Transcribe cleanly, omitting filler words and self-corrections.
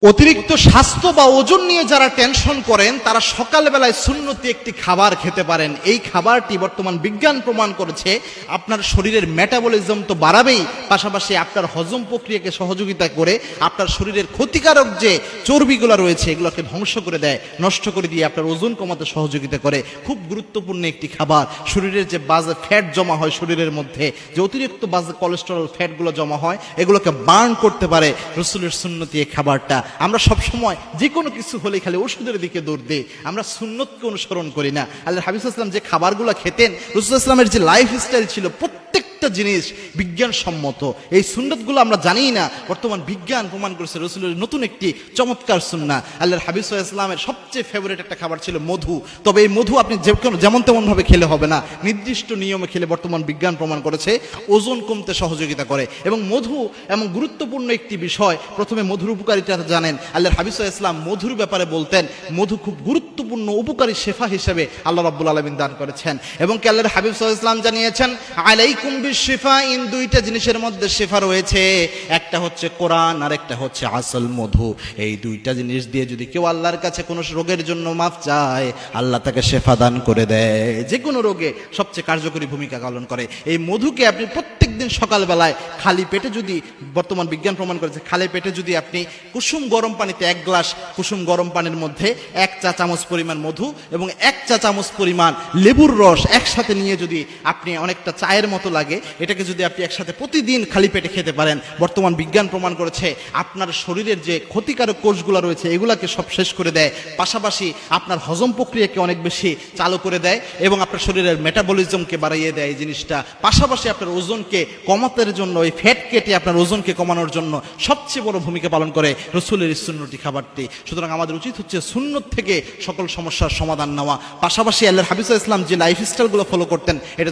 অতিরিক্ত স্বাস্থ্য বা ওজন নিয়ে যারা টেনশন করেন তারা সকালবেলায় সুন্নতি একটি খাবার খেতে পারেন। এই খাবারটি বর্তমান বিজ্ঞান প্রমাণ করেছে আপনার শরীরের মেটাবলিজম তো বাড়াবেই, পাশাপাশি আপনার হজম প্রক্রিয়াকে সহযোগিতা করে আপনার শরীরের ক্ষতিকারক যে চর্বিগুলো রয়েছে এগুলোকে ধ্বংস করে দেয়, নষ্ট করে দিয়ে আপনার ওজন কমাতে সহযোগিতা করে। খুব গুরুত্বপূর্ণ একটি খাবার। শরীরের যে বাজে ফ্যাট জমা হয় শরীরের মধ্যে, যে অতিরিক্ত বাজে কোলেস্টেরল ফ্যাটগুলো জমা হয় এগুলোকে বার্ন করতে পারে রাসূলের সুন্নতি এই খাবারটা। আমরা সব সময় যে কোনো কিছু হলে খালি ওষুধের দিকে দৌড় দিই, আমরা সুন্নতকে অনুসরণ করি না। আল্লাহর হাবিব সাল্লাল্লাহু আলাইহি ওয়াসাল্লাম যে খাবারগুলো খেতেন, রাসূল সাল্লাল্লাহু আলাইহি ওয়াসাল্লামের যে লাইফস্টাইল ছিল প্রত্যেকটা জিনিস বিজ্ঞানসম্মত। এই সুন্নতগুলো আমরা জানি না, বর্তমান বিজ্ঞান প্রমাণ করেছে রাসূলের নতুন একটি চমৎকার সুন্নাহ। আল্লাহর হাবিব সাল্লাল্লাহু আলাইহি ওয়াসাল্লামের সবচেয়ে ফেভারিট একটা খাবার ছিল মধু। তবে এই মধু আপনি যেমন তেমন ভাবে খেলে হবে না, নির্দিষ্ট নিয়মে খেলে বর্তমান বিজ্ঞান প্রমাণ করেছে ওজন কমতে সহযোগিতা করে। এবং মধু এমন গুরুত্বপূর্ণ একটি বিষয়, প্রথমে মধুর উপকারিতা জানেন। আল্লাহর হাবিব সাল্লাল্লাহু আলাইহি ওয়াসাল্লাম মধুর ব্যাপারে বলতেন মধু খুব গুরুত্বপূর্ণ উপকারী শেফা হিসেবে আল্লাহ রাব্বুল আলামিন দান করেছেন। এবং কি আল্লাহর হাবিব সাল্লাল্লাহু আলাইহি ওয়াসাল্লাম জানিয়েছেন আলাইকুম বিশিফা, ইন দুইটা জিনিসের মধ্যে শেফা রয়েছে, একটা হচ্ছে কোরআন আর একটা হচ্ছে আসল মধু। এই দুইটা জিনিস দিয়ে যদি কেউ আল্লাহর কাছে কোনো রোগের জন্য মাফ চায় আল্লাহ তাকে শেফা দান করে দেয়, যে কোনো রোগে সবচেয়ে কার্যকরী ভূমিকা পালন করে। এই মধুকে আপনি প্রত্যেকদিন সকালবেলায় খালি পেটে যদি, বর্তমান বিজ্ঞান প্রমাণ করেছে খালি পেটে যদি আপনি কুসুম গরম পানিতে, এক গ্লাস কুসুম গরম পানির মধ্যে 1 চা চামচ পরিমাণ মধু এবং 1 চা চামচ পরিমাণ লেবুর রস একসাথে নিয়ে যদি আপনি, অনেকটা চায়ের মতো লাগে, এটাকে যদি আপনি একসাথে প্রতিদিন খালি পেটে খেতে পারেন, বর্তমান বিজ্ঞান প্রমাণ করেছে আপনার শরীরের যে ক্ষতিকারক কোষগুলো রয়েছে এগুলাকে সব শেষ করে দেয়, পাশাপাশি আপনার হজম প্রক্রিয়াকে অনেক বেশি চালু করে দেয় এবং আপনার শরীরের মেটাবলিজমকে বাড়িয়ে দেয় এই জিনিসটা। পাশাপাশি আপনার ওজনকে কমানোর জন্য, এই ফ্যাট কেটে আপনার ওজনকে কমানোর জন্য সবচেয়ে বড় ভূমিকা পালন করে রাসূলের সুন্নতি খাবারটি। সুতরাং আমাদের উচিত হচ্ছে সুন্নত থেকে সকল সমস্যার সমাধান নেওয়া, পাশাপাশি আল্লাহর হাবিব সাল্লাল্লাহু আলাইহি ওয়াসাল্লাম যে লাইফস্টাইলগুলো ফলো করতেন এটা